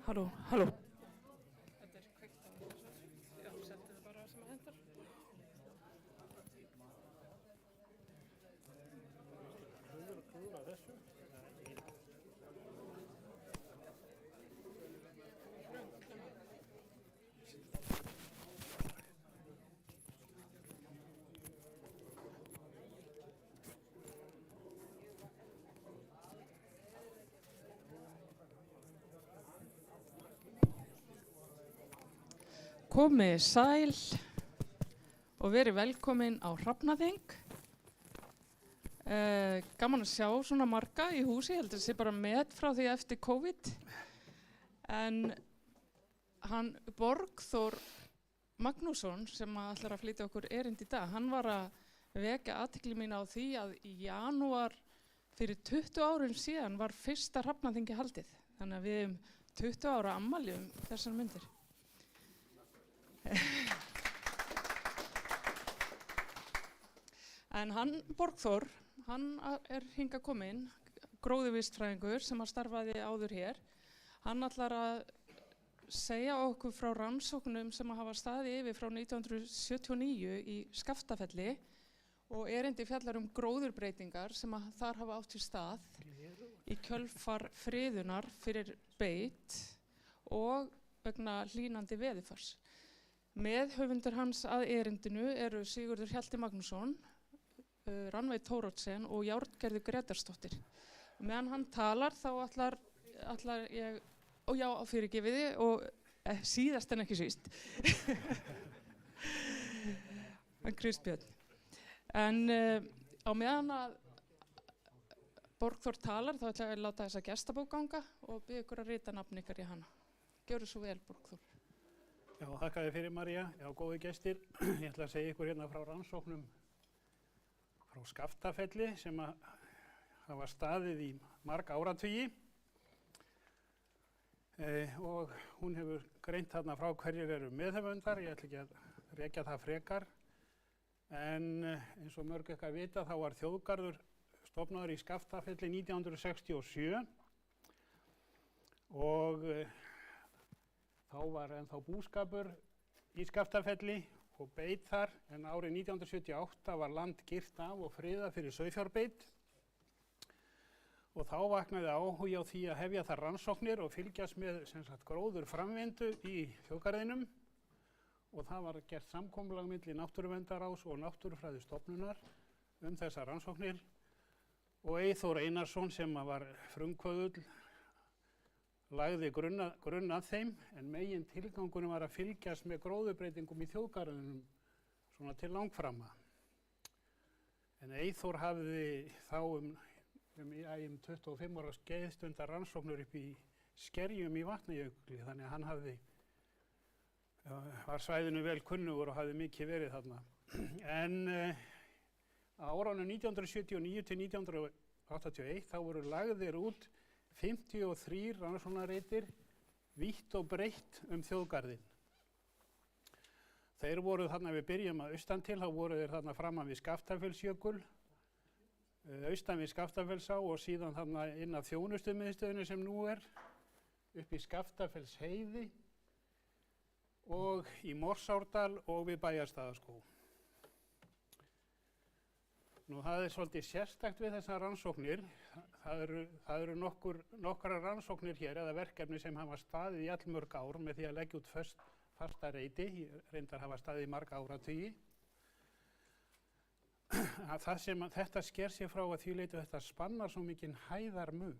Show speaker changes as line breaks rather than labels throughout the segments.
Halló, halló. Þetta kveikt á þessu. Já, settu það bara sem hentar. Komið sæl og verið velkomin á Hrafnaþing. Gaman að sjá svona marga í húsi, ég held að það sé bara met frá því eftir COVID. En hann Borgþór Magnússon sem ætlar að flytja okkur erindi í dag, hann var að vekja athygli mína á því að í janúar fyrir 20 árum síðan var fyrsta Hrafnaþingi haldið. Þannig að við höfum 20 ára afmæli þessar myndir. En hann, Borgþór, hann er hingað kominn, gróðurvistfræðingur sem starfaði áður hér. Hann ætlar að segja okkur frá rannsóknum sem hafa staðið yfir frá 1979 í Skaftafelli og erindi fjallar gróðurbreytingar sem þar hafa átt í stað í kjölfar friðunar fyrir beit og vegna hlýnandi veðurfars. Meðhöfundur hans að erindinu eru Sigurður Hjalti Magnússon, Rannveig Thoroddsen og Járngerður Grétarsdóttir. Meðan hann talar þá ætlar ég, og já, fyrirgefiði og síðast en ekki síst, hann Kristbjörn. En á meðan að Borgþór talar þá ætla ég að láta þessa gestabók ganga og biðja ykkur að rita nafn ykkar í hana. Gjörðu svo vel, Borgþór.
Já, þakka þér fyrir, María. Já, góði gestir. Ég ætla að segja ykkur hérna frá rannsóknum frá Skaftafelli sem hafa staðið í marga áratugi. Og hún hefur greint þarna frá hverjir eru meðhöfundar. Ég ætla ekki að rekja það frekar. En eins og mörg ykkar vita þá var þjóðgarður stofnaður í Skaftafelli 1967 og þá var ennþá búskapur í Skaftafelli og beit þar, en árið 1978 var land girt af og friðað fyrir sauðfjárbeit. Og þá vaknaði áhugi á því að hefja þar rannsóknir og fylgjast með gróðurframvindu í þjóðgarðinum. Og það var gert samkomulag milli Náttúruverndarráðs og Náttúrufræðistofnunar þessar rannsóknir. Og Eyþór Einarsson sem var frumkvöðull lagði grunn að þeim, en megin tilgangunum var að fylgjast með gróðurbreytingum í þjóðgarðinum svona til langframa. En Eyþór hafði þá um 25 ára skeið stundar rannsóknur upp í Skerjum í Vatnajökli, þannig að hann var svæðinu vel kunnugur og hafði mikið verið þarna. En á árunum 1979 til 1981 þá voru lagðir út 53 rannsóknarreitir vítt og breitt þjóðgarðinn. Þeir voru þarna, við byrjum að austan til, þá voru þeir þarna framan við Skaftafellsjökul, austan við Skaftafellsá og síðan þarna inn af þjónustumiðstöðinu sem nú er, upp í Skaftafellsheiði og í Morsárdal og við Bæjarstaðaskóg. Nú, það er svolítið sérstakt við þessar rannsóknir. Það eru nokkrar rannsóknir hér eða verkefni sem hafa staðið í allmörg ár með því að leggja út fasta reiti, reyndar hafa staðið í marga áratugi. Þetta sker sig frá að því leyti að þetta spannar svo mikinn hæðarmun.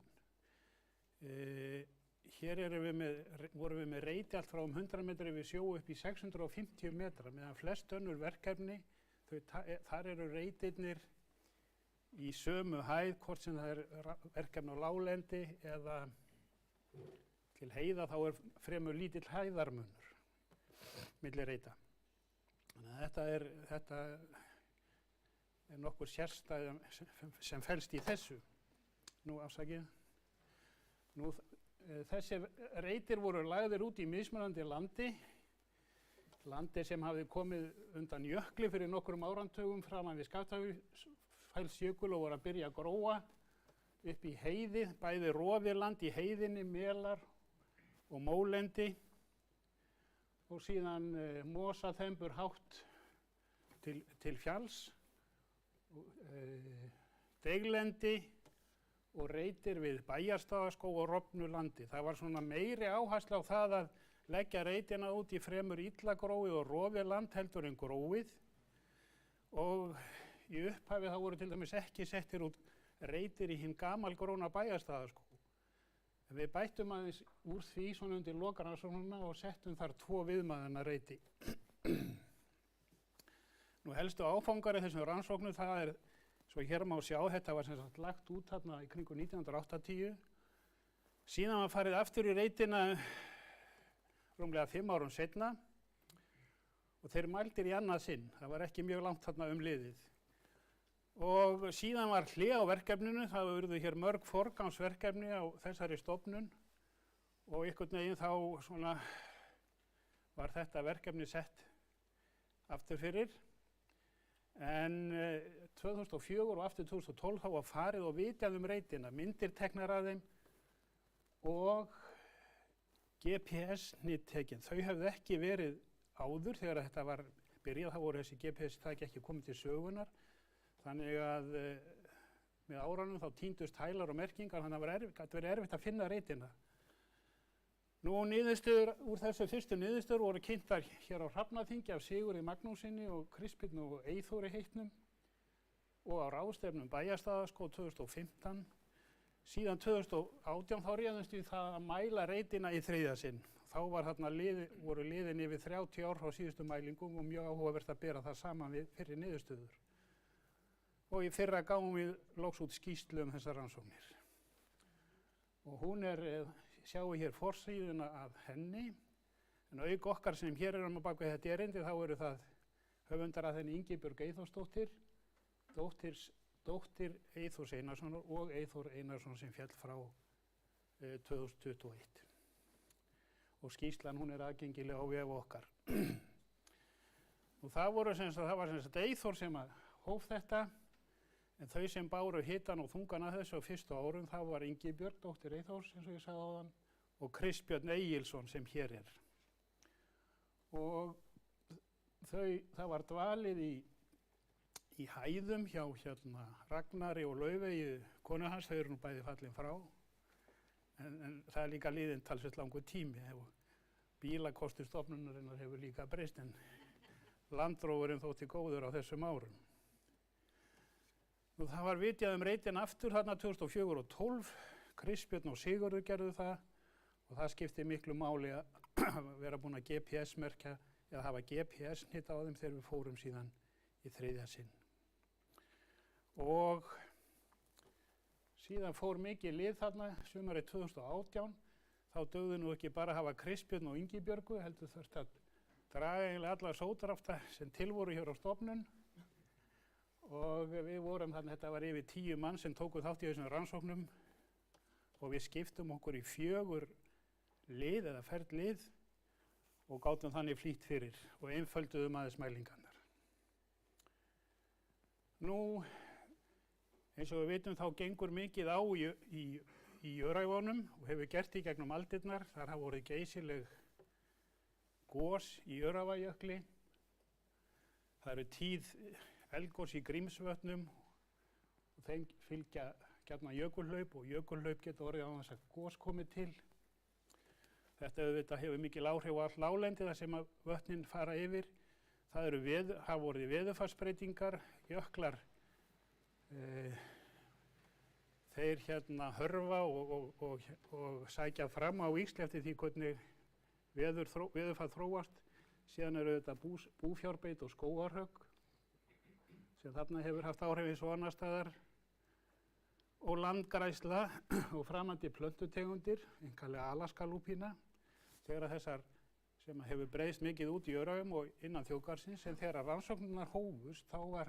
Hér vorum við með reiti allt frá 100 metri yfir sjó upp í 650 metra, meðan flest önnur verkefni, þar eru reitirnir í sömu hæð, hvort sem það verkefni á láglendi eða til heiða, þá fremur lítill hæðarmunur milli reita. Þannig að þetta er nokkur sérstæða sem felst í þessu. Nú afsakið. Þessi reitir voru lagðir út í mismunandi landi. landi sem hafði komið undan jökli fyrir nokkrum áratugum framan við Skaftafellsjökul og voru að byrja að gróa upp í heiði, bæði rofiland í heiðinni, melar og mólendi og síðan mosaþembur hátt til fjalls, deiglendi og reitir við Bæjarstaðaskóg og Rofnulandi. Það var svona meiri áhersla á það að leggja reitina út í fremur illa gróið og rofið land heldur en gróið og í upphafi þá voru til dæmis ekki settir út reitir í hinn gamalgróna Bæjarstaðaskóg. Við bættum aðeins úr því svona undir lokarannsóknina og settum þar 2 viðmaðurna reiti. Nú helstu áfangar í þessum rannsóknum, það svo hér má sjá, þetta var sem sagt lagt út þarna í kringum 1980. Síðan var farið aftur í reitina rúmlega 5 árum seinna og þeir mældir í annað sinn. Það var ekki mjög langt þarna liðið. Og síðan var hlé á verkefninu, það urðu hér mörg forgangsverkefni á þessari stofnun og einhvern veginn þá svona var þetta verkefni sett aftur fyrir. En 2004 og aftur 2012 þá var farið og vitjað reitina, myndir teknar af þeim og GPS-nit tekin. Þau hefðu ekki verið áður þegar þetta var byrjað, þá voru þessi GPS-tæki ekki komið til sögunar. Þannig að með árunum þá týndust hælar og merkingar, þannig að það gat verið erfitt að finna reitina. Nú niðurstöður úr þessu fyrstu niðurstöður voru kynntar hér á Hrafnaþingi af Sigurði Magnússyni og Krispínu og Eyþóri heitnum og á ráðstefnum Bæjarstaðaskóg 2015. Síðan 2018 þá réðumst við það að mæla reitina í 3. sinn. Þá voru liðin yfir 30 ár frá síðustu mælingum og mjög áhugavert að bera það saman við fyrri niðurstöður. Og í fyrra gáum við loks út skýrslu þessar rannsóknir. Og hún sjáum hér forsíðuna af henni, en auk okkar sem hér erum á bakvið þetta erindi, þá eru það höfundar að henni Ingibjörg Eyþórsdóttir, dóttir Eyþórs Einarssonar og Eyþór Einarsson sem féll frá 2021. Og skýrslan hún aðgengileg á vef okkar. Og það var sem sagt Eyþór sem hóf þetta, en þau sem báru hitann og þungan að þessu á fyrstu árum, það var Ingibjörg, dóttir Eyþórs, eins og ég sagði áðan, og Kristbjörn Egilsson sem hér er. Og það var dvalið í hæðum hjá Ragnari og Laufeyju, konu hans, þau eru nú bæði fallin frá, en það er líka liðinn talsvert langur tími. Bílakostur stofnunarinnar hefur líka breyst, en landrófurinn þótti góður á þessum árum. Og það var vitjað reitin aftur þarna 2004 og 2012, Kristbjörn og Sigurður gerðu það og það skipti miklu máli að vera búin að GPS-merkja eða hafa GPS-nit á þeim þegar við fórum síðan í 3. sinn. Og síðan fór mikið lið þarna sumarið 2018, þá dugði nú ekki bara að hafa Kristbjörn og Ingibjörgu, heldur þurfti að draga eiginlega alla sótrafta sem til voru hér á stofnun. Og við vorum þannig, þetta var yfir 10 mann sem tóku þátt í þessum rannsóknum og við skiptum okkur í 4 lið eða ferlið og gátum þannig flýtt fyrir og einfölduðum aðeins mælingarnar. Nú, eins og við vitum þá gengur mikið á í Öræfunum og hefur gert í gegnum aldirnar. Þar hafa orðið geysileg gos í Öræfajökli. Það eru tíð eldgos í Grímsvötnum og þeim fylgja gjarnan jökulhlaup og jökulhlaup geta orðið á þess að gos komið til. Þetta hefur mikil áhrif á allt láglendi þar sem að vötnin fara yfir. Það hafa orðið veðurfarsbreytingar, jöklar, þeir hörfa og sækja fram á ísli eftir því hvernig veðurfar þróast. Síðan eru þetta búfjárbeit og skógarhögg sem þarna hefur haft áhrif eins og annar staðar og landgræðsla og framandi plöntutegundir, einkanlega Alaskalúpína, þegar þessar sem hefur breiðst mikið út í Öræfum og innan þjóðgarðsins, en þegar rannsóknirnar hófust þá var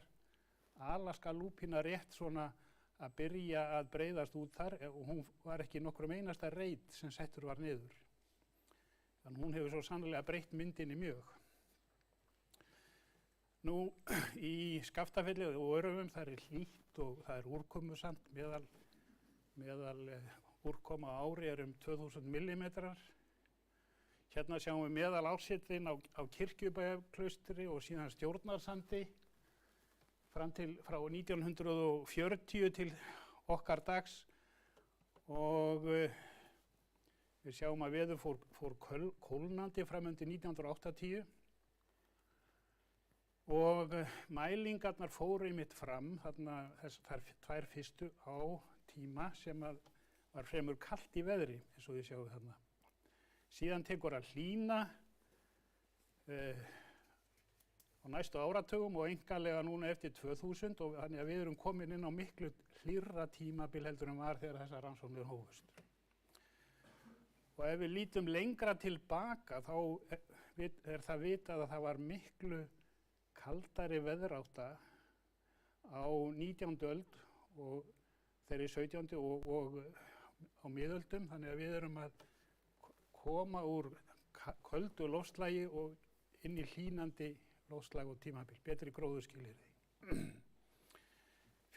Alaskalúpína rétt svona að byrja að breiðast út þar og hún var ekki nokkrum einasta reit sem settur var niður. Þannig hún hefur svo sannlega breytt myndinni mjög. Nú í Skaftafelli og Örufum það er hlýtt og það er úrkomusamt, meðal úrkoma á ári er 2000 millimetrar. Hérna sjáum við meðal ársittin á Kirkjubæjarklaustri og síðan Stjórnarsandi frá 1940 til okkar dags og við sjáum að veður fór kólnandi fram undir 1980 og mælingarnar fóru einmitt fram þarna þær tvær fyrstu á tíma sem var fremur kalt í veðri eins og þið sjáum þarna. Síðan tekur að hlýna á næstu áratugum og einkanlega núna eftir 2000 og þannig að við erum komin inn á miklu hlýrra tímabil heldur en var þegar þessar rannsóknir hófust. Og ef við lítum lengra tilbaka þá er það vitað að það var miklu kaldari veðrátta á 19. öld og þeirri 17. og á miðöldum, þannig að við erum að koma úr köldu loftslagi og inn í hlýnandi loftslag og tímabil, betri gróðurskilyrði.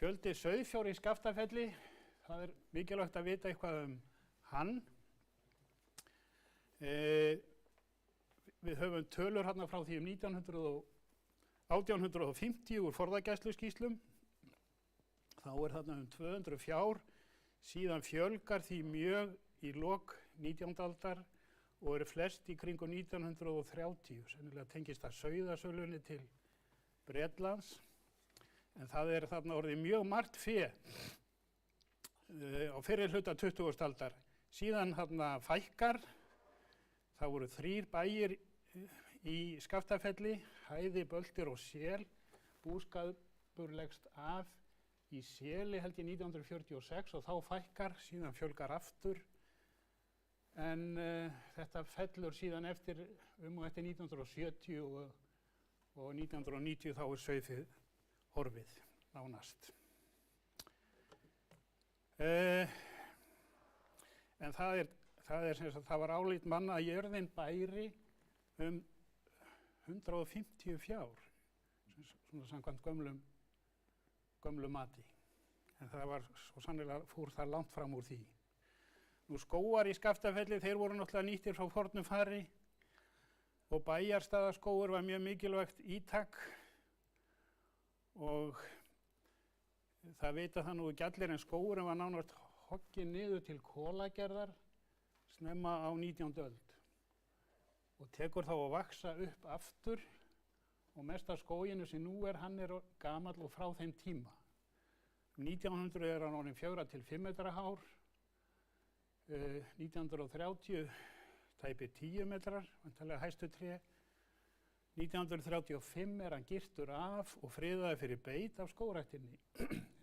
Fjöldi sauðfjár í Skaftafelli, það er mikilvægt að vita eitthvað hann. Við höfum tölur hérna frá því 1850 úr forðagæsluskýrslum. Þá er þarna 200 fjár, síðan fjölgar því mjög í lok 19. aldar og eru flest í kringum 1930. Sennilega tengist það sauðasölunni til Bretlands. En það er þarna orðið mjög margt fe á fyrri hluta 20. aldar. Síðan þarna fækkar. Það voru 3 bæir í Skaftafelli, Hæði, Böldir og Sel. Búskapur leggst af í Seli held ég 1946 og þá fækkar, síðan fjölgar aftur. En þetta fellur síðan eftir 1970 og 1990 þá er sauðfið horfið nánast. En það var álit manna að jörðin bæri 150 fjár, svona samkvæmt gömlu mati. En það var svo sannlega fór það langt fram úr því. Nú skógar í Skaftafelli, þeir voru náttúrulega nýttir frá fornu fari og Bæjarstaðaskógur var mjög mikilvægt ítak og það vita það nú ekki allir en skógurinn var nánast hogginn niður til kolagerðar snemma á 19. öld og tekur þá að vaxa upp aftur og mest af skóginu sem nú er, hann er gamall og frá þeim tíma. 1900 er hann orðinn 4 til 5 metra hár, 1930 tæpir 10 metrar, vantarlega hæstu tré. 1935 er hann girtur af og friðaði fyrir beit af skógræktinni,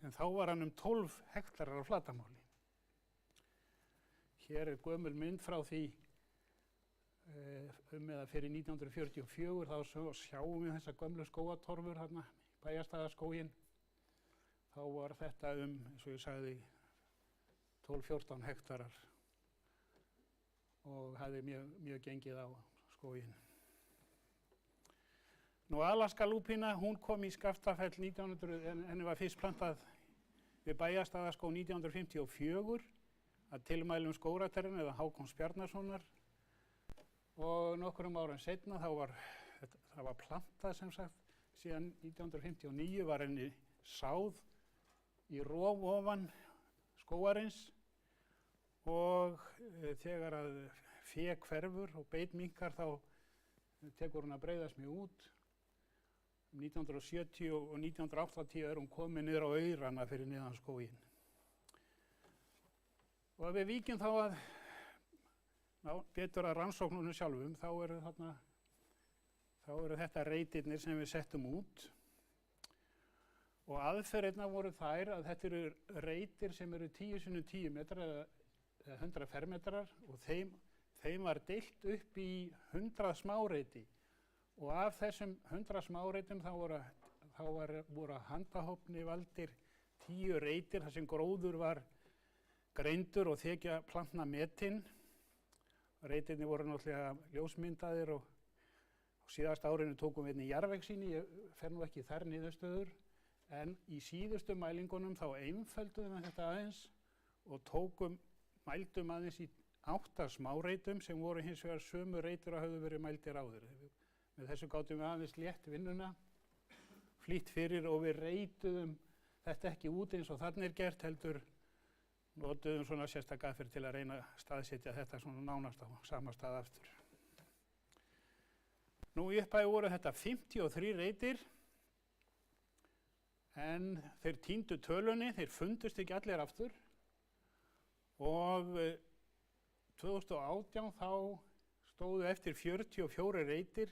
en þá var hann 12 hektarar á flatamáli. Hér er gömul mynd frá því eða fyrir 1944, þá sjáum við þessa gömlu skógatorfur hérna, Bæjarstaðaskóginn. Þá var þetta eins og ég sagði, 12-14 hektarar og hafði mjög gengið á skóginn. Nú Alaskalúpína, hún kom í Skaftafell 1900, henni var fyrst plantað við Bæjarstaðaskóg 1954 að tilmælum skógræktarins eða Hákons Bjarnasonar og nokkrum árum seinna það var plantað sem sagt, síðan 1959 var henni sáð í rof ofan skógarins og þegar að fe hverfur og beit minnkar þá tekur hún að breiðast mjög út. 1970 og 1980 er hún komin niður á aurana fyrir neðan skóginn. Og ef við víkjum þá betur að rannsóknunum sjálfum, þá eru þetta reitirnir sem við settum út. Og aðferðirnar voru þær að þetta eru reitir sem eru 10 x 10 metrar eða 100 fermetrar og þeim var deilt upp í 100 smáreiti. Og af þessum 100 smáreitum þá voru handahófni valdir 10 reitir þar sem gróður var greindur og þekja plantna metinn. Reitirnir voru náttúrulega ljósmyndaðir og Síðast árinu tókum við einnig jarðvegssýni, ég fer nú ekki þær niðurstöður, en í síðustu mælingunum þá einfölduðum við þetta aðeins og mældum aðeins í 8 smáreitum sem voru hins vegar sömu reitur að höfðu verið mældir áður. Með þessu gátum við aðeins létt vinnuna, flýtt fyrir og við reituðum þetta ekki út eins og þarna gert, heldur notuðum svona sérstaka aðferð til að reyna að staðsetja þetta svona nánast á sama stað aftur. Nú í upphafi voru þetta 53 reitir, en þeir týndu tölunni, þeir fundust ekki allir aftur og 2018 þá stóðu eftir 44 reitir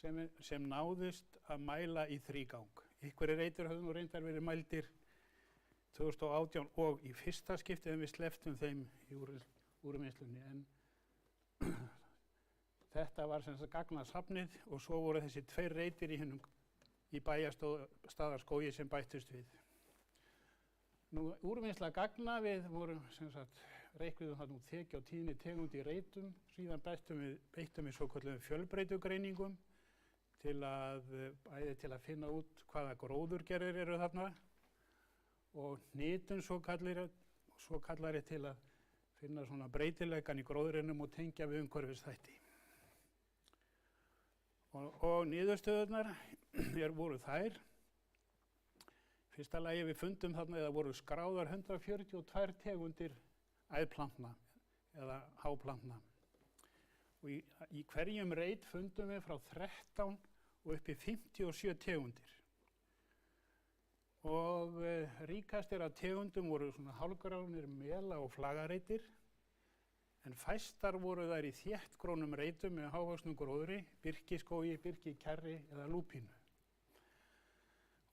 sem náðust að mæla í þrígang. Einhverjir reitir höfðu nú reyndar verið mældir 2018 og í fyrsta skipti en við slepptum þeim í úrvinnslunni. En þetta var sem sagt gagnasafnið og svo voru þessi 2 reitir í bæjarstaðarskógi sem bættust við. Nú úrvinnsla gagna, við vorum sem sagt reiknuðum þarna út þekja og tíðni tegund í reitum, síðan beittum við svokölluðum fjölbreytugreiningum til að finna út hvaða gróðurgerðir eru þarna og hnitun svokallari til að finna svona breytileikan í gróðrinum og tengja við umhverfisþætti. Og niðurstöðurnar voru þær. Fyrsta lagi við fundum þarna eða voru skráðar 142 tegundir æðplantna eða háplantna. Og í hverjum reit fundum við frá 13 og upp í 57 tegundir. Og ríkastir af tegundum voru svona hálfgránir mela- og flagareitir, en fæstar voru þær í þéttgrónum reitum með hávaxnum gróðri, birkiskógi, birkikjarri eða lúpínu.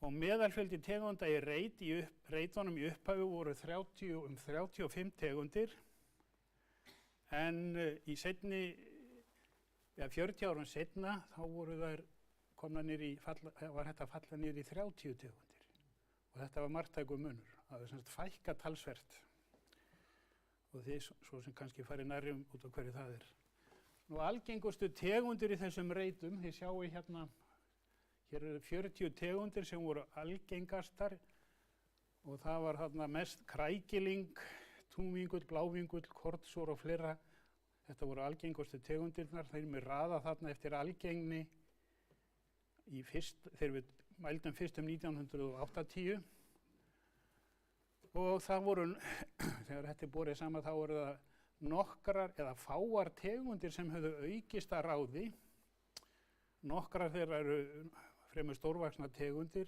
Og meðalfjöldi tegunda í reitunum í upphafi voru 35 tegundir, en í 40 árum seinna þá voru þær var þetta falla niður í 30 tegundir. Og þetta var marktækur munur, það var sem sagt fækka talsvert. Og þið svo sem kannski farið nærri út á hverju það er. Nú algengustu tegundir í þessum reitum, þið sjáu hérna, hér eru 40 tegundir sem voru algengastar og það var þarna mest krækiling, túnvingull, blávingull, kornsor og fleira. Þetta voru algengustu tegundirnar, þeir með raða þarna eftir algengni þegar við mældum fyrst 1980 og það voru, þegar þetta borið saman, þá voru það nokkrar eða fáar tegundir sem höfðu aukist að ráði. Nokkrar þeirra eru fremur stórvaxna tegundir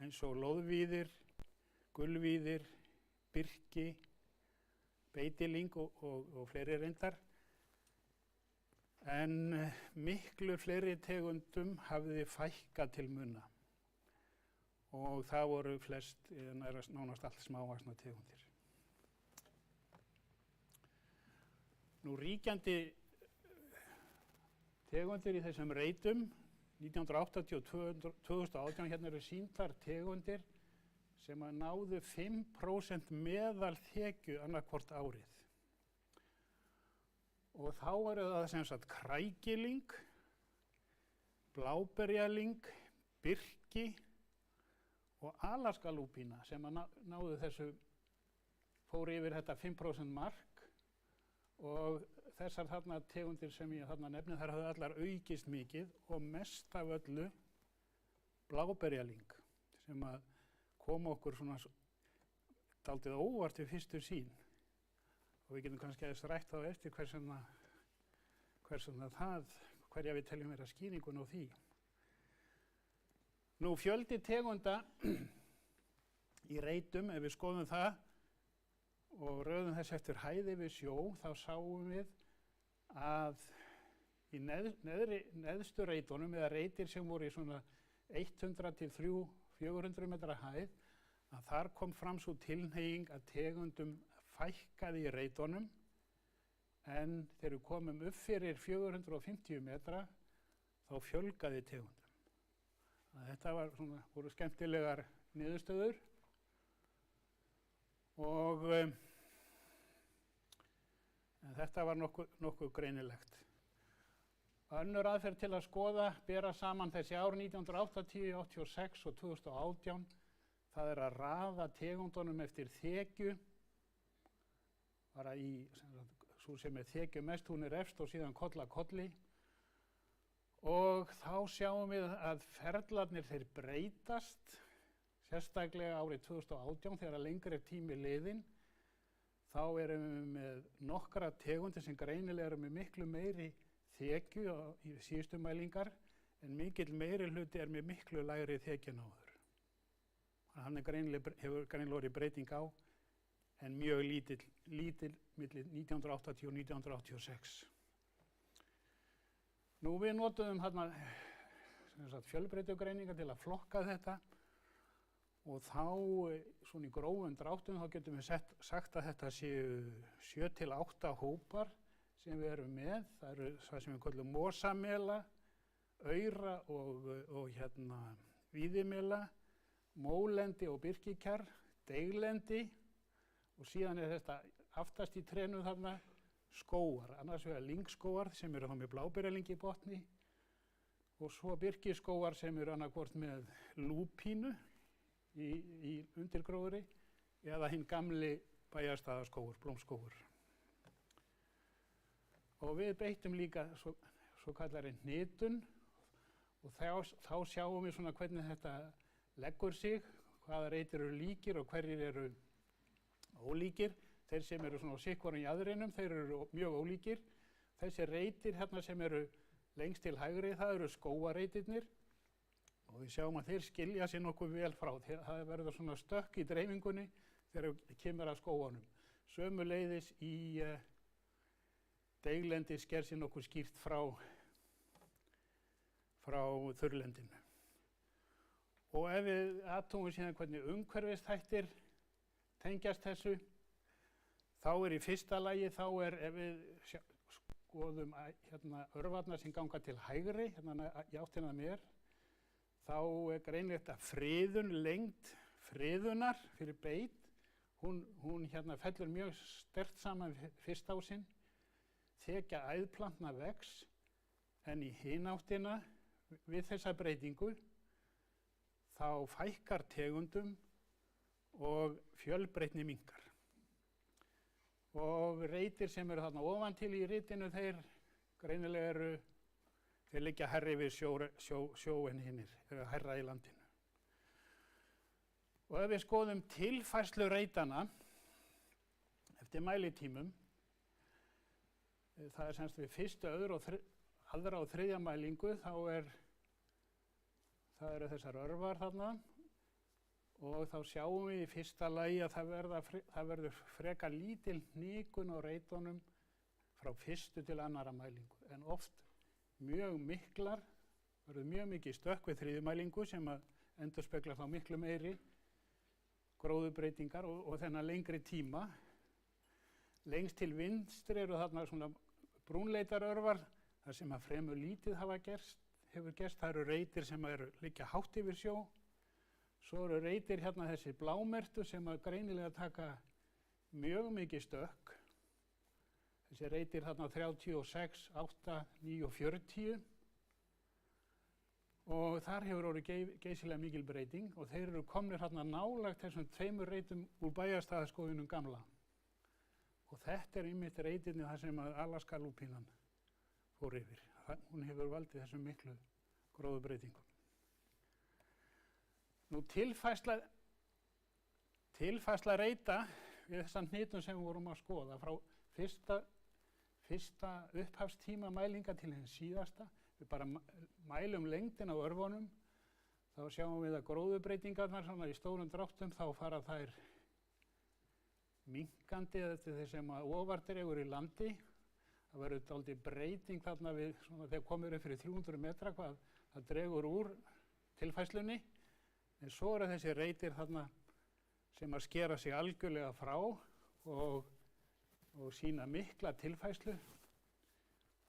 eins og lóðvíðir, gulvíðir, birki, beitiling og fleiri reyndar. En miklu fleiri tegundum hafði fækkað til muna og það voru flest, nánast allt smávaxna tegundir. Nú ríkjandi tegundir í þessum reitum, 1980 og 2018, hérna eru sýndar tegundir sem að náðu 5% meðalþekju annað hvort árið. Og þá eru það sem sagt krækiling, bláberjaling, birki og alaskalúpína sem að náðu þessu, fóru yfir þetta 5% mark og þessar þarna tegundir sem ég þarna nefni, þær hafði allar aukist mikið og mest af öllu bláberjaling sem að kom okkur svona dálítið óvart við fyrstu sýn. Og við getum kannski aðeins rætt þá eftir hverja við teljum vera skýringun á því. Nú fjöldi tegunda í reitum, ef við skoðum það og röðum þess eftir hæð yfir sjó, þá sáum við að í neðstu reitunum, eða reitir sem voru í svona 100 til 400 metra hæð, að þar kom fram svo tilhneiging að tegundum fækkaði í reitunum, en þegar við komum upp fyrir 450 metra þá fjölgaði tegundum. Þetta voru skemmtilegar niðurstöður og þetta var nokkuð greinilegt. Önnur aðferð til að skoða, bera saman þessi ár 1980, 86 og 2018, það er að raða tegundunum eftir þekju, bara í, svo sem er þekju mest, hún er efst og síðan koll að kolli. Og þá sjáum við að ferlarnir þeir breytast, sérstaklega árið 2018 þegar lengri tími liðinn. Þá erum við með nokkra tegundir sem greinilega eru með miklu meiri þekju í síðustu mælingar, en mikill meiri hluti er með miklu lægri þekju en áður. Hann hefur greinilega orðið breyting á, en mjög lítill milli 1980 og 1986. Nú við notuðum hérna fjölbreytugreiningar til að flokka þetta, og þá, svona í grófum dráttum, þá getum við sagt að þetta séu 7 til 8 hópar sem við erum með. Það eru það sem við kallum mosamela, aura og víðimela, mólendi og birkikjarr, deiglendi, og síðan er þetta aftast í trénu þarna skógar, annars vegar lyngskógar sem eru þá með bláberjalyng í botni, og svo birkiskógar sem eru annaðhvort með lúpínu í undirgróðri eða hinn gamli Bæjarstaðaskógur, blómskógur. Og við beittum líka svo kallari hnitun, og þá sjáum við svona hvernig þetta leggur sig, hvaða reitir eru líkir og hverjir eru ólíkir. Þeir sem eru svona á sikkvorum jaðrinum, þeir eru mjög ólíkir. Þessi reitir hérna sem eru lengst til hægri, það eru skógareitirnir, og við sjáum að þeir skilja sér nokkuð vel frá. Það verður svona stökk í dreifingunni þegar kemur að skógunum. Sömuleiðis í deiglendi sker sér nokkuð skýrt frá þurrlendinu. Og ef við athugum síðan hvernig umhverfisþættir tengjast þessu, þá er í fyrsta lagi, ef við skoðum hérna örvarnar sem ganga til hægri, hérna í áttina að mér, þá er greinilegt að friðun, lengd friðunar fyrir beit, hún hérna fellur mjög sterkt saman fyrst á sinn, þekja æðplantna vex, en í hin áttina við þessa breytingu þá fækkar tegundum og fjölbreytni minnkar. Og reitir sem eru þarna ofan til í ritinu, þeir greinilega þeir liggja hærri við sjó en hinnir, eða hærra í landinu. Og ef við skoðum tilfærslu reitana eftir mælitímum, það er semst við fyrstu, aðra og þriðja mælingu, það eru þessar örvar þarna, og þá sjáum við í fyrsta lagi að það verður frekar lítil hnikun á reitunum frá fyrstu til annarra mælingu, en oft mjög miklar, verður mjög mikið stökk við þriðju mælingu sem að endurspeglar þá miklu meiri gróðurbreytingar og þennan lengri tíma. Lengst til vinstri eru þarna svona brúnleitarörvar, þar sem að fremur lítið hefur gerst. Það eru reitir sem liggja hátt yfir sjó. Svo eru reitir hérna þessi blámertu sem að greinilega taka mjög mikið stökk. Þessi reitir þarna 36, 8, 9 og 40. Og þar hefur orðið geysilega mikil breyting, og þeir eru komnir hérna nálægt þessum 2 reitum úr Bæjarstaðaskóginum gamla. Og þetta er einmitt reitirni þar sem að Alaska-lúpínan fór yfir. Hún hefur valdið þessum miklu gróðurbreytingum. Nú tilfærsla reita við þessan hnitun sem við vorum að skoða frá fyrsta upphafstíma mælinga til hins síðasta. Við bara mælum lengdin á örvunum, þá sjáum við að gróðurbreytingarnar svona í stórum dráttum, þá fara þær minnkandi eftir því sem að ofar dregur í landi. Það verður dálítið breyting þarna við, svona þegar komur upp fyrir 300 metra, hvað það dregur úr tilfærslunni. En svo eru þessi reitir þarna sem að skera sig algjörlega frá og sýna mikla tilfærslu.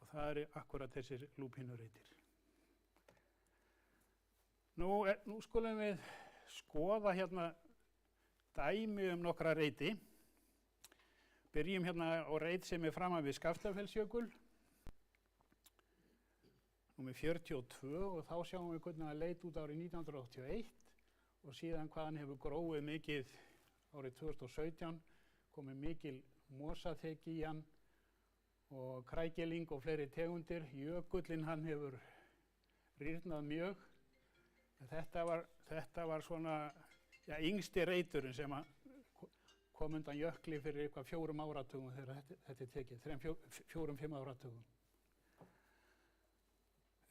Og það eru akkurat þessir lúpínureitir. Nú skulum við skoða hérna dæmi nokkra reiti. Byrjum hérna á reit sem framan við Skaftafellsjökul. númer 42 og þá sjáum við hvernig hann leit út árið 1981 og síðan hvað hann hefur gróið mikið árið 2017, komið mikil mosaþeki í hann og krækiling og fleiri tegundir. Jökullinn hann hefur rýrnað mjög. Þetta var svona yngsti reiturinn sem kom undan jökli fyrir eitthvað 4 áratugum þegar þetta er tekið, 4-5 áratugum.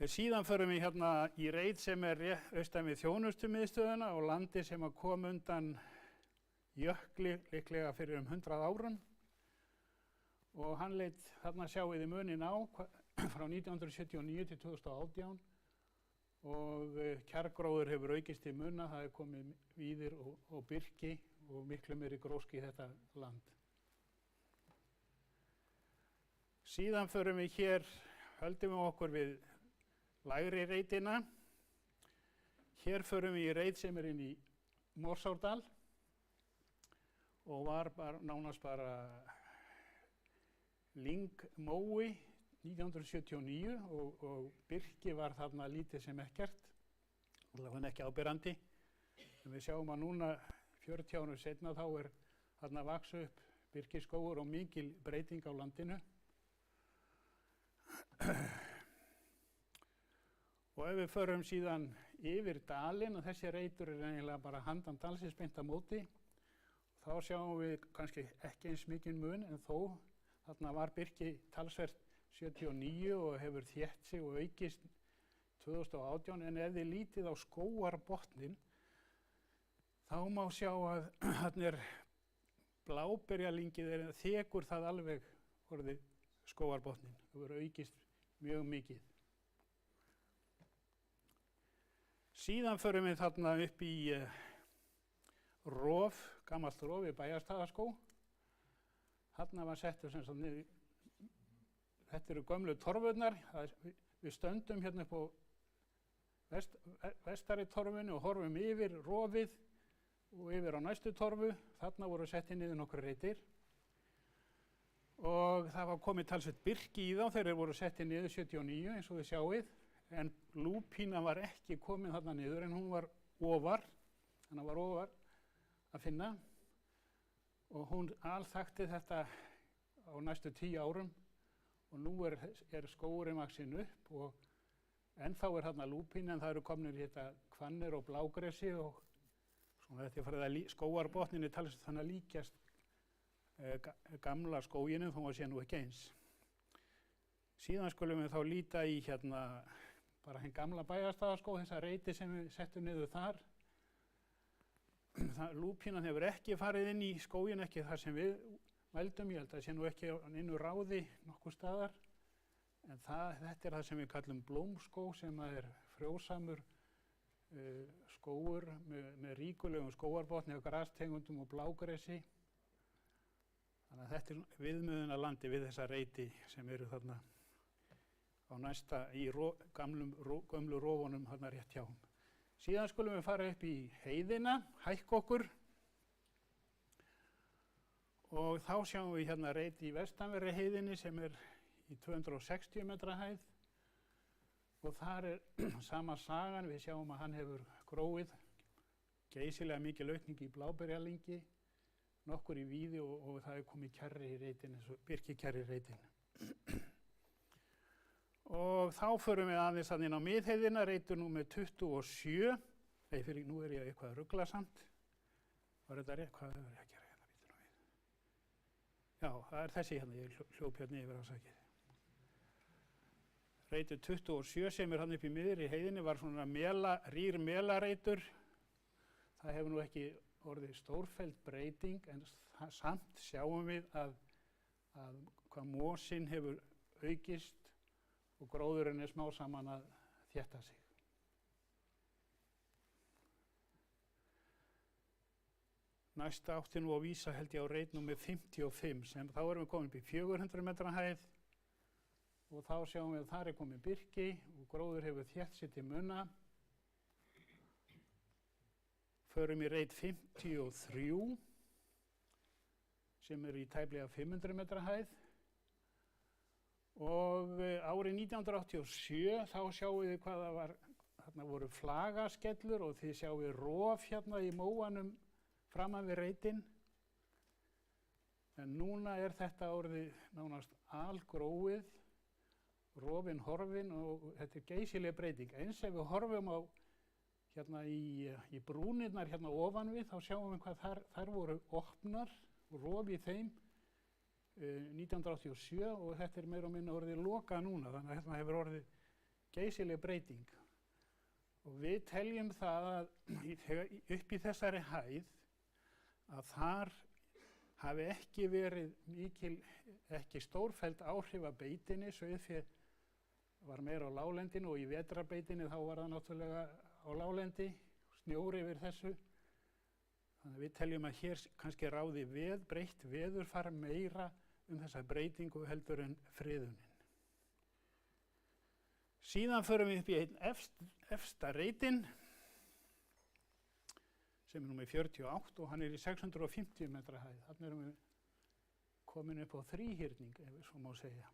Síðan förum við hérna í reit sem er austan við þjónustumiðstöðina og landi sem kom undan jökli líklega fyrir 100 árum. Og hann leit, þarna sjáum við munin á frá 1979 til 2018 og kjarrgróður hefur aukist í muna, það er komið víðir og birki og miklu meiri gróski í þetta land. Síðan förum við hér, höldum við okkur við lægri reitina. Hér förum við í reit sem er inn í Morsárdal og var nánast bara lyngmói 1979 og birki var þarna lítið sem ekkert, allavega ekki áberandi. En við sjáum að núna 40 árum seinna þá er þarna vaxa upp birkiskógur og mikil breyting á landinu. Og ef við förum síðan yfir dalinn, og þessi reitur er eiginlega bara handan dalsins beint á móti, þá sjáum við kannski ekki eins mikinn mun, en þó þarna var birki talsvert 79 og hefur þétt sig og aukist 2018, en ef þið lítið á skógarbotninn, þá má sjá að þarna er bláberjalingið þekur það alveg orðið skógarbotninn, það hefur aukist mjög mikið. Síðan förum við þarna upp í rof, gamalt rof í Bæjarstaðaskóg. Þarna var settur sem sagt niður, þetta eru gömlu torfurnar, við stöndum hérna upp á vestari torfunni og horfum yfir rofið og yfir á næstu torfu. Þarna voru settið niður nokkur reitir og það var komið talsvert birki í þá þegar þeir voru settið niður 79 eins og þið sjáið. En lúpína var ekki komin þarna niður en hún var ofar, þannig var ofar að finna og hún alþakti þetta á næstu 10 árum og nú er skógurinn vaxinn upp og ennþá er þarna lúpína en það eru komnir hérna hvannir og blágresi og svona þetta er farið að skógarbotninni talast þannig að líkjast gamla skóginum þó að sé nú ekki eins. Síðan skulum við þá líta í hérna bara hinn gamla Bæjarstaðaskóg, þessa reiti sem við settum niður þar. Lúpínan hefur ekki farið inn í skóginn, ekki þar sem við mældum, ég held að það sé nú ekki innu ráði nokkur staðar. En þetta er það sem við kallum blómskóg sem er frjósamur skógur með ríkulegum skógarbotni og grastegundum og blágresi. Þannig að þetta er viðmiðunarlandi við þessa reiti sem eru þarna á næsta í gömlu rofunum þarna rétt hjá. Síðan skulum við fara upp í heiðina, hækka okkur og þá sjáum við hérna reit í vestanverðri heiðinni sem er í 260 metra hæð og þar er sama sagan, við sjáum að hann hefur gróið geysilega mikil aukning í bláberjalingi, nokkur í víði og það er komið kjarri í reitin eins og birkikjarri í reitin. Og þá förum við aðeins þannig inn á miðheiðina, reitur númer 27. Nei, fyrir nú er ég eitthvað að rugla samt. Var þetta rétt? Hvað er ég að gera hérna? Býtum við. Já, það er þessi hérna, ég hljóp hérna yfir ásakið. Reitur 27 sem er hann upp í miðri heiðinni var svona rýr melareitur. Það hefur nú ekki orðið stórfelld breyting en samt sjáum við að hvað mosinn hefur aukist og gróðurinn er smá saman að þétta sig. Næsta átti nú að vísa held ég á reit númer 55 sem þá erum við komin upp í 400 metra hæð og þá sjáum við að þar er komin birki og gróður hefur þétt sig til muna. Förum í reit 53 sem er í tæplega 500 metra hæð Og árið 1987 þá sjáum við hvað það var, þarna voru flagaskellur og þið sjáum við rof hérna í móanum framan við reitinn. En núna er þetta orðið nánast algróið, rofin horfin og þetta er geysileg breyting. Eins ef við horfum á hérna í brúnirnar hérna ofan við, þá sjáum við hvað þær voru opnar og rof í þeim 1987 og þetta er meira og minna orðið lokað núna, þannig að þetta hefur orðið geysileg breyting. Og við teljum það að upp í þessari hæð að þar hafi ekki verið ekki stórfelld áhrif af beitinni, sauðfé var meira á láglendinu og í vetrarbeitinni þá var það náttúrulega á láglendi, snjór yfir þessu. Þannig að við teljum að hér kannski ráði breytt veðurfar meira þessa breytingu heldur en friðunin. Síðan förum við upp í einn efsta reitinn sem er númer 48 og hann er í 650 metra hæð. Þannig erum við komin upp á þríhyrning, ef svo má segja.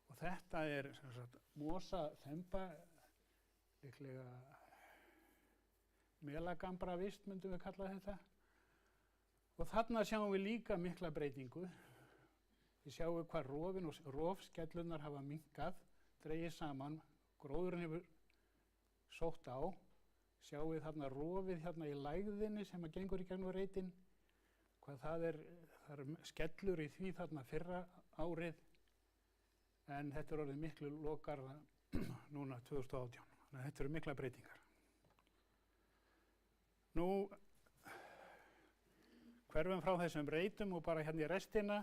Og þetta er sem sagt mosaþemba, líklega melagambra vist myndum við kalla þetta. Og þarna sjáum við líka mikla breytingu. Við sjáum hvað rofin og rofskellurnar hafa minnkað, dregið saman, gróðurinn hefur sótt á. Sjáum við þarna rofið hérna í lægðinni sem að gengur í gegnum reitinn. Hvað það er skellur í því þarna fyrra árið, en þetta er orðið miklu lokarða núna 2018. Þannig að þetta eru mikla breytingar. Nú hverfum frá þessum reitum og bara hérna í restina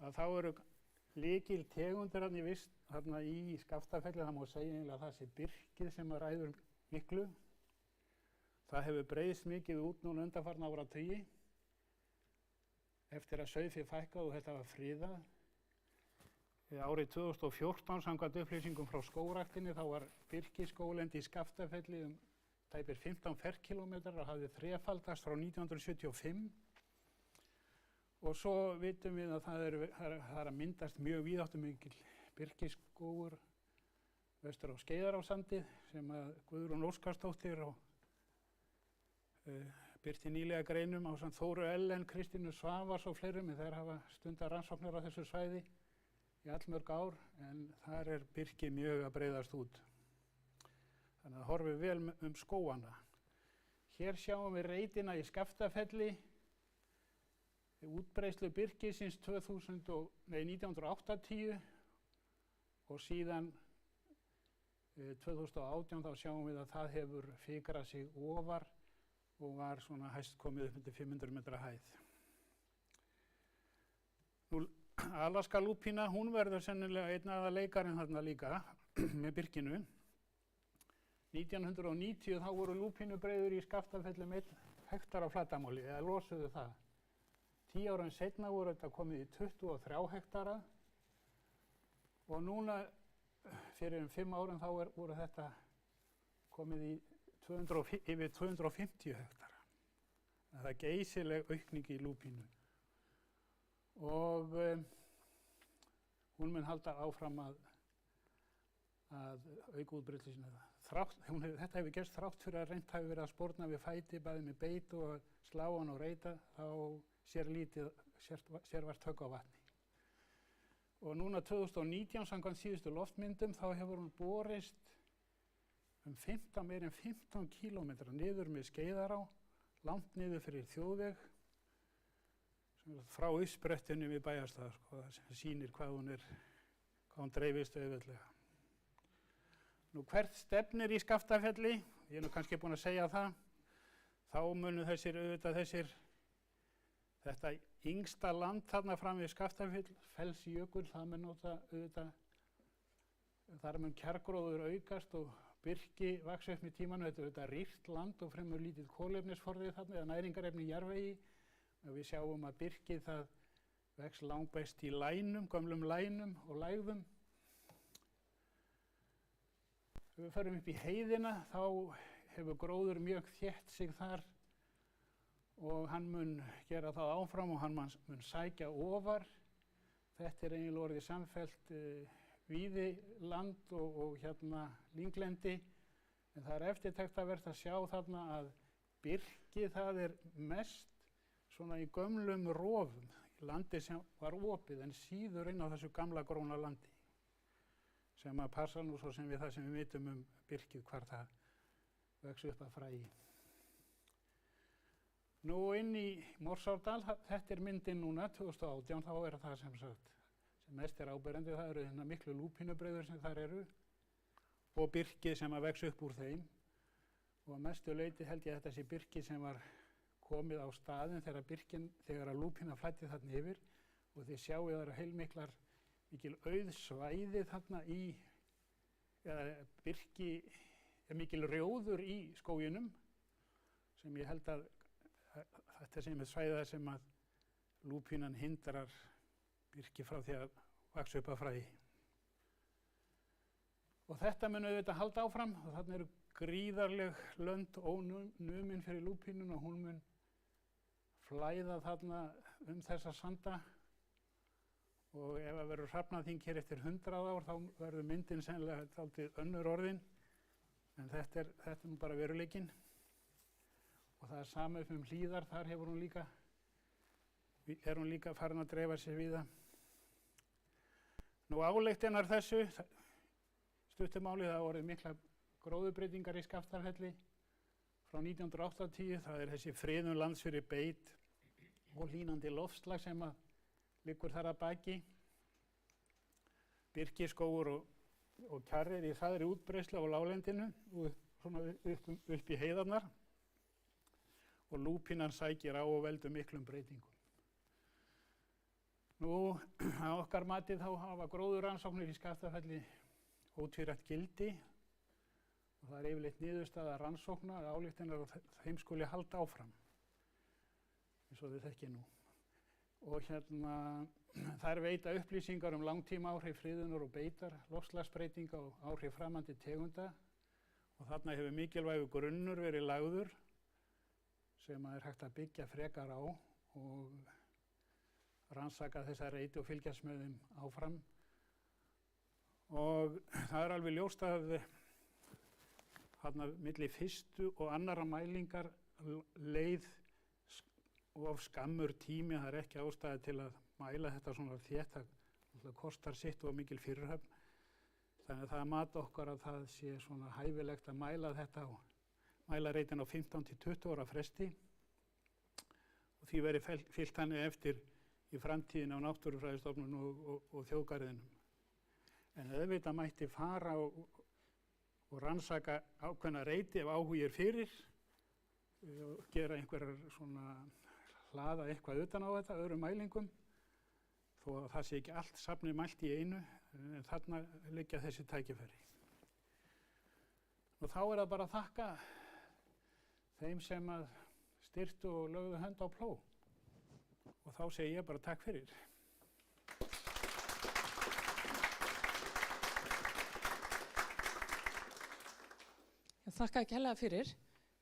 að þá eru lykil tegundir þarna í Skaftafelli. Það má segja eiginlega að það sé birkið sem að ræður miklu. Það hefur breiðst mikið út núna undanfarna áratugi eftir að sauðfé fækkað og þetta var friðað. Árið 2014 samkvæmt upplýsingum frá skógræktinni þá var birkiskóglendi í Skaftafelli tæpir 15 ferkílómetrar og hafði þrefaldast frá 1975. Og svo vitum við að það er að myndast mjög víðáttumikil birkiskógur vestur á Skeiðarársandi sem að Guðrún Óskarsdóttir og birti nýlega greinum ásamt Þóru Ellen, Kristínu Svavars og fleirum, en þeir hafa stundar rannsóknir á þessu svæði í allmörg ár, en þar er birkið mjög að breiðast út. Þannig að það horfir vel skógana. Hér sjáum við reitina í Skaftafelli, útbreiðslu birkisins 1980 og síðan 2018 þá sjáum við að það hefur fikrað sig ofar og var svona hæst komið upp undir 500 metra hæð. Nú, Alaska lúpína, hún verður sennilega einn aðaleikarinn þarna líka með birkinu. 1990 þá voru lúpínubreiður í Skaftafelli 1 hektar á flatarmáli, eða losuðu það. 10 árum seinna voru þetta komið í 23 hektara og núna fyrir 5 árum þá voru þetta komið í yfir 250 hektara. Það er geysileg aukning í lúpínu. Og hún mun halda áfram að auka útbreiðslu sína. Þetta hefur gerst þrátt fyrir að reynt hafi verið að sporna við fæti, bæði með beit og slá hann og reita, þá sérvart högg á vatni. Og núna 2019, samkvæmt síðustu loftmyndum, þá hefur hún borist meir en 15 kílómetra niður með Skeiðará, langt niður fyrir þjóðveg, frá uppsprettinu við Bæjarstað, sem sýnir hvað hún dreifist auðveldlega. Nú hvert stefnir í Skaftafelli, ég er nú kannski búinn að segja það, þá munu þetta yngsta land þarna fram við Skaftafellsjökul, það mun þar mun kjargróður aukast og birki vaxa upp með tímanu. Þetta er rýrt land og fremur lítið kolefnisforði þarna, eða næringarefni í jarðvegi. Og við sjáum að birkið það vex langbest í lænum, gömlum lænum og lægðum. Ef við förum upp í heiðina, þá hefur gróður mjög þétt sig þar og hann mun gera það áfram og hann mun sækja ofar þetta er eiginlega orðið samfellt víðiland og hérna lynglendi, en það er eftirtektarvert að sjá þarna að birkið það er mest svona í gömlum rofum, landi sem var opið en síður inn á þessu gamla gróna landi, sem að passa nú svo sem við það sem við vitum birkið hvar það vex upp að fræi. Nú inn í Morsárdal, þetta er myndin núna 2018, þá er það sem mest er áberandi, það eru hérna miklu lúpínubreiður sem þar eru og birkið sem að vex upp úr þeim, og að mestu leyti held ég að þetta sé birkið sem var komið á staðinn þegar að lúpína flæddi þarna yfir, og þið sjáu það eru heilmiklar mikil auð svæði þarna í birki, mikil rjóður í skóginum, sem ég held að þetta sem er svæðið sem að lúpínan hindrar birki frá því að vaxa upp að fræi. Og þetta mun auðvitað halda áfram, og þarna eru gríðarleg lönd ónumin fyrir lúpínun, og hún mun flæða þarna þessa sanda, og ef það verður hrafnaþing hér eftir 100 ár þá verður myndin sennilega dálítið önnur orðin, en þetta er nú bara veruleikinn. Og það er sama upp Hlíðar, þar er hún líka farin að dreifa sér víða. Nú ályktinar þessu, stuttu máli, það voru miklar gróðurbreytingar í Skaftárhelli frá 1980, það er þessi friðun lands fyrir beit og hlýnandi loftslag sem að liggur þar að baki. Birkiskógur og kjarrir í hraðri útbreiðslu á láglendinu og svona upp í heiðarnar, og lúpínan sækir á og veldur miklum breytingum. Nú, á okkar mati þá hafa gróðurrannsóknir í Skaftárhelli ótvírætt gildi, og það er yfirleitt niðurstaða rannsókna að ályktanir og þeim skuli halda áfram, eins og þið þekkið nú. Og hérna, þær veita upplýsingar langtíma áhrif friðunar og beitar, loftslagsbreytinga og áhrif framandi tegunda, og þarna hefur mikilvægur grunnur verið lagður sem er hægt að byggja frekar á og rannsaka þessa reiti og fylgjast með þeim áfram. Og það er alveg ljóst að þarna milli fyrstu og annarra mælingar leið of skammur tími, það er ekki ástæða til að mæla þetta svona þétt, það kostar sitt og mikil fyrirhöfn. Þannig að það mat okkar að það sé svona hæfilegt að mæla þetta og mæla reitin á 15 til 20 ára fresti, og því verið fylgt þannig eftir í framtíðin á Náttúrufræðistofnun og þjóðgarðinum. En auðvitað mætti fara og rannsaka ákveðna reiti ef áhugi er fyrir, og gera einhverjar svona hlaða eitthvað utan á þetta, öðrum mælingum, þó að það sé ekki allt safnið mælt í einu, en þarna liggja þessi tækifæri. Og þá er það bara að þakka þeim sem að styrktu og lögðu hönd á plóg, og þá segi ég bara takk fyrir.
Þakka kærlega fyrir.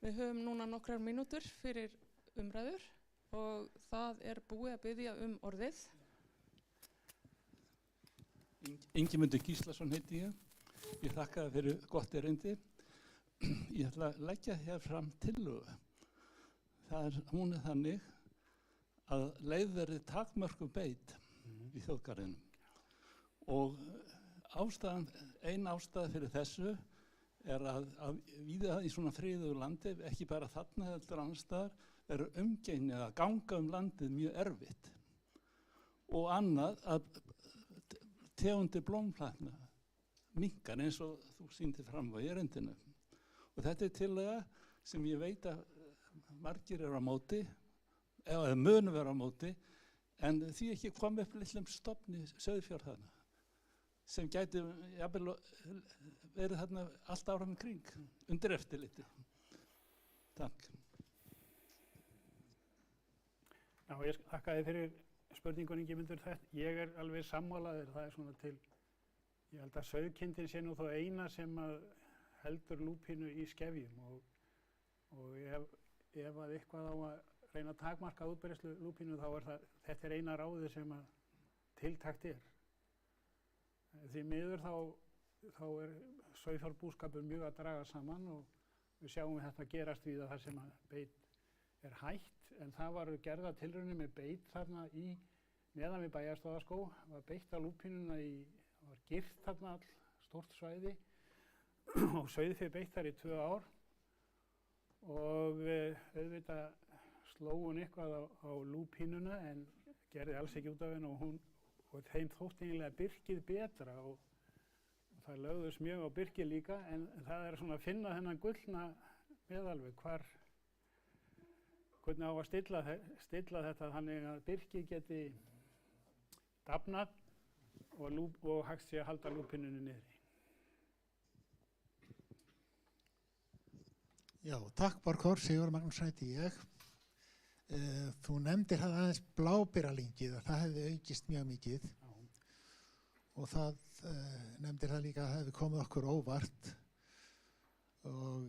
Við höfum núna nokkrar mínútur fyrir umræður og það er búið að biðja orðið.
Ingimundur Gíslason heiti ég. Ég þakka það fyrir gott erindi. Ég ætla að leggja hér fram tillögu. Hún er þannig að leið verði takmörku beit í þjóðgarðinum. Og ein ástæða fyrir þessu er að víða í svona friðuðu landi, ekki bara þarna heldur annars staðar, eru umgengni að ganga landið mjög erfitt. Og annað að tegundir blómplantna minnkar eins og þú sýndir fram á erindinu. Og þetta er tillaga sem ég veit að margir eru á móti, eða munu vera á móti, en því ekki komið upp litlum stofni sauðfjár þarna, sem gæti jafnvel verið þarna allt áram kring, undir eftirliti. Takk.
Já, ég þakka þér fyrir spurningunni, Ingimundur. Ég er alveg sammálaður, það er svona til, ég held að sauðkindin sé nú þó eina sem að heldur lúpínu í skefjum, og ef að eitthvað á að reyna að takmarka útbreiðslu lúpínu, þá er þetta eina ráðið sem að tiltækt er. Því miður þá er sauðfjárbúskapur mjög að draga saman og við sjáum þetta gerast við þar sem að beit er hætt, en það var gerða tilraunir með beit þarna neðan við Bæjarstaðaskóg, var beitt á lúpínuna var girt þarna all stórt svæði og sauðfé beitt þar í 2 ár og auðvitað sló hún eitthvað á lúpínuna en gerði alls ekki út af henni og þeim þótti eiginlega birkið betra og það lögðust mjög á birkið líka en það er svona að finna þennan gullna meðalveg hvernig á að stilla þetta þannig að birkið geti dafnað og hægt sé að halda lúpínunni niðri.
Já, takk Borgþór, Sigurður Magnússon heiti ég. Þú nefndir það aðeins bláberjalyngið að það hefði aukist mjög mikið.
Já.
Og það nefndir það líka að það hefði komið okkur óvart og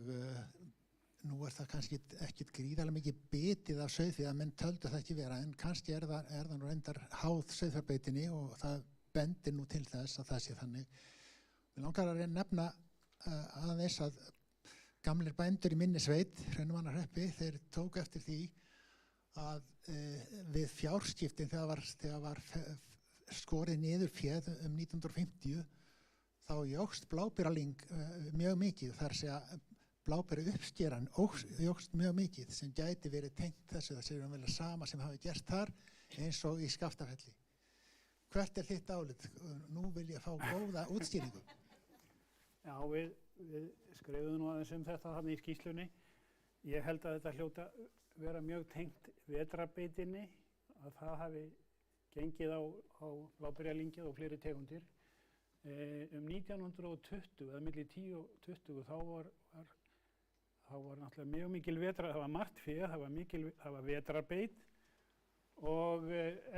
nú er það kannski ekkit gríðarlega mikið bitið af sauðfé að menn töldu það ekki vera en kannski er það nú reyndar háð sauðfjárbeitinni og það bendir nú til þess að það sé þannig. Mig langar að reyna nefna aðeins að gamlir bændur í minni sveit, Hrunamannahreppi, þeir tóku eftir því að við fjárskiptin þegar var skorið niður féð 1950 þá jókst bláberjalyng mjög mikið, þar sé að bláberjauppskeran jókst mjög mikið sem gæti verið tengt þessu, það séum vel sama sem hafi gerst þar eins og í Skaftafelli. Hvert er þitt álit? Nú vil ég fá góða útskýringu.
Já, við skrifuðum nú aðeins þetta þarna í skýrslunni. Ég held að þetta hljóta vera mjög tengt vetrarbeitinni, að það hafi gengið á bláberjalyngið og fleiri tegundir. 1920, eða milli 10 og 20, þá var náttúrulega mjög mikil það var margt féð, það var vetrarbeit og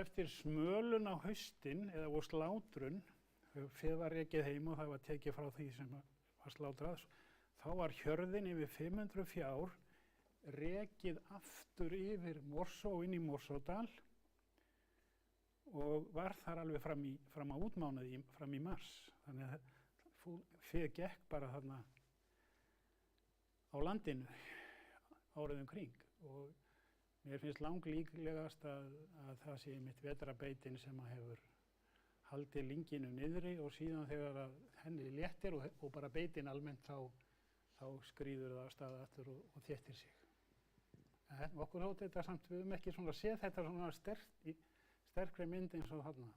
eftir smölun á haustin eða slátrun, féð var rekið heim og það var tekið frá því sem var slátrað, þá var hjörðin yfir 500 fjár rekið aftur yfir Morsó inn í Morsódal og var þar alveg fram á útmánuði, fram í mars. Þannig að féð gekk bara þarna á landinu árið kring og mér finnst langlíklegast að það sé einmitt vetrarbeitin sem hefur haldið lynginu niðri og síðan þegar að henni léttir og bara beitin almennt þá skríður það af stað aftur og þéttir sig. En okkur þótti þetta samt, við höfum ekki svona séð þetta svona sterkri mynd eins og þarna.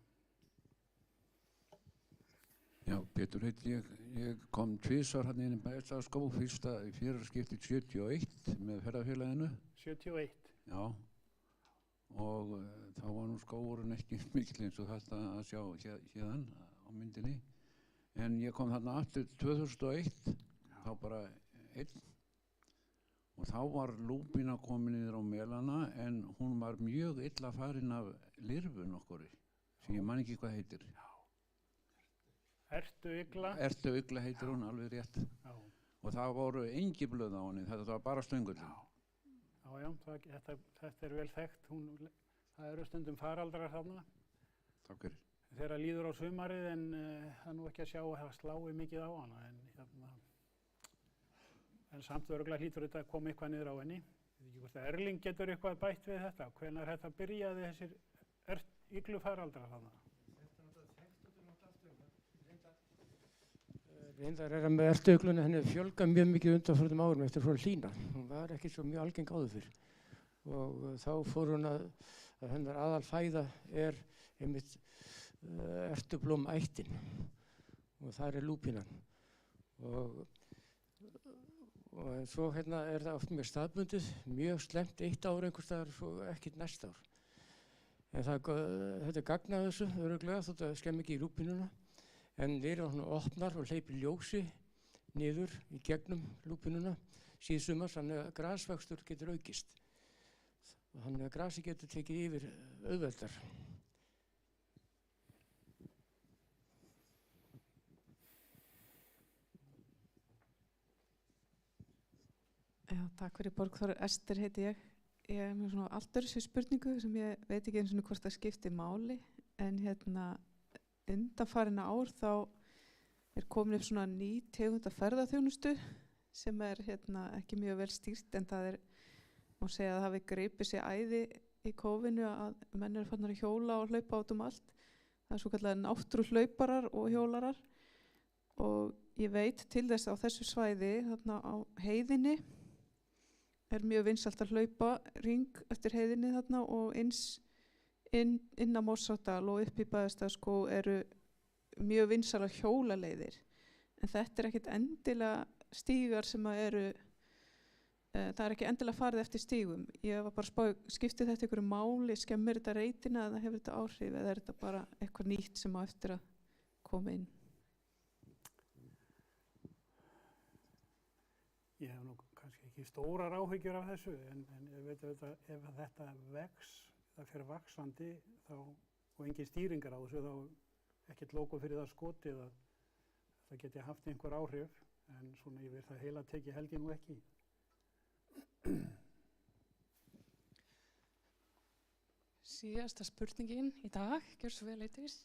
Já, Pétur heiti ég kom tvisvar hann inn í Bæjarstaðaskóg, fyrsta í skiptið 71 með ferðafélaginu.
71?
Já, og þá var nú skógurinn ekki mikill eins og þetta að sjá hérðan á myndinni. En ég kom þarna aftur 2001, þá bara einn. Og þá var lúpína komin niður á melana en hún var mjög illa farin af lirfun okkur, sem ég man ekki hvað heitir.
Ertuugla?
Ertuugla heitir hún, alveg rétt.
Já.
Og það voru engi blöð á henni, þetta var bara stöngullin.
Já, þetta er vel þekkt. Það eru stundum faraldrar þarna.
Takk fyrir.
Þegar líður á sumarið en það er nú ekki að sjá að það slái mikið á hana. En samt örugglega hlýtur þetta að koma eitthvað niður á henni. Ég veit ekki hvort að Erling getur eitthvað bætt við þetta. Hvenær þetta byrjaði þessir yglufaraldrar þarna?
Reyndar er að með ertuuglunni henni fjölgað mjög mikið undanförnum árum eftir að hlýna. Hún var ekki svo mjög algeng áður fyrr. Og þá fór hún að hennar aðalfæða er einmitt ertublómættin. Og þar er lúpínan. Og svo hérna er það oft mjög staðbundið, mjög slemmt eitt ár einhvers staðar, svo ekkert næsta ár. En þetta gagnaði þessu, örugglega, þótt að skemmi ekki í lúpínuna. En þeir eru opnar og hleypir ljósi niður í gegnum lúpínuna síðsumars, þannig að grasvöxtur getur aukist. Þannig að grasi getur tekið yfir auðveldar.
Já, takk fyrir Borgþór. Ester heiti ég. Ég er með svona allt öðruvísi spurningu sem ég veit ekki eins og hvort það skiptir máli. en undanfarin ár þá komin upp svona ný tegund af ferðaþjónustu sem ekki mjög vel stýrt, en það má segja að það hafi gripið sér æði í kófinu að menn eru farnir að hjóla og hlaupa út um allt. Það svo kallar náttúruhlauparar og hjólarar, og ég veit til þess að á þessu svæði þarna á heiðinni mjög vinsælt að hlaupa ring eftir heiðinni þarna, og inn á Mossárdal og upp í Bæjarstaðaskóg eru mjög vinsælar hjólaleiðir, en þetta ekkert endilega stígar sem það ekki endilega farið eftir stígum. Ég var bara að spá, skiptir þetta einhverju máli, skemmir þetta reitina eða hefur þetta áhrif, eða þetta bara eitthvað nýtt sem á eftir að koma inn?
Ég hef nú kannski ekki stórar áhyggjur af þessu, en ég veit ef þetta vex, það fer vaxandi og engin stýringar á þessu, þá ekkert lóko fyrir það skotið að það geti haft einhver áhrif, en svona yfir það heila teki held ég nú ekki.
Síðasta spurningin í dag, gjör svo vel Eydís.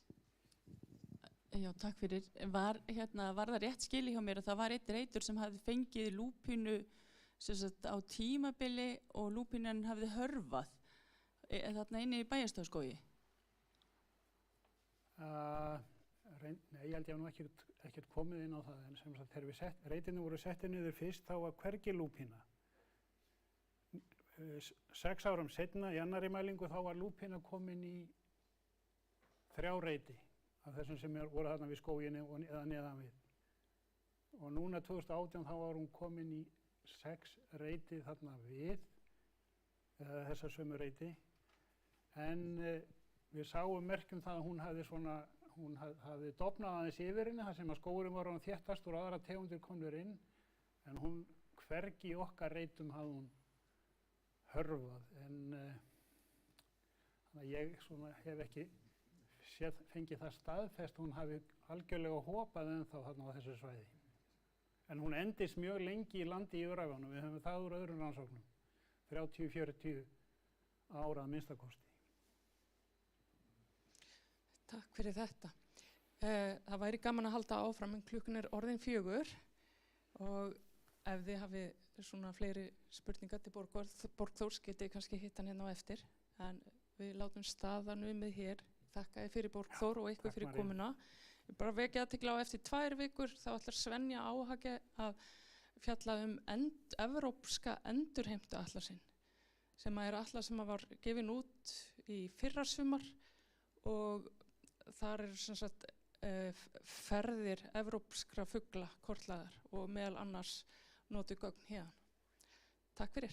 Já, takk fyrir. Var það rétt skili hjá mér að það var einn reitur sem hafði fengið lúpínu á tímabili og lúpínan hafði hörfað þarna inni í Bæjarstaðaskógi?
Nei, ég held ég nú ekkert komið inn á það, en sem sagt þegar reitirnir voru settið niður fyrst þá var hvergi lúpína. 6 árum seinna í annarri mælingu þá var lúpína komin í 3 reiti af þessum sem voru þarna við skóginni eða neðan við. Og núna 2018 þá var hún komin í 6 reiti þarna við, eða þessar sömu reiti, en við sáum merkjum það að hún hafði dofnað aðeins yfir henni, þar sem að skógurinn var hann þéttast og aðra tegundir komnir inn, en hún hvergi í okkar reitum hafði hún hörfað, en þannig að ég hef ekki fengið það staðfest, hún hafi algjörlega hopað ennþá þarna á þessu svæði. En hún endist mjög lengi í landi í Öræfunum, við höfum það úr öðrum rannsóknum, 30-40 ára að minnstakosti.
Takk fyrir þetta. Það væri gaman að halda áfram, en klukkan orðin 4 og ef þið hafið svona fleiri spurningar til Borgþórs getið kannski hitt hann hérna á eftir, en við látum staðan umið hér. Þakka þið fyrir Borgþór og ykkur fyrir komuna. Ég bara vekja athygli á eftir 2 vikur þá ætlar Svenja Áhage að fjalla evrópska endurheimtu atlasinn, sem atlas sem var gefin út í fyrrasumar, og þar sem sagt ferðir evrópskra fugla kortlaðar og meðal annars notuð gögn héðan. Takk fyrir.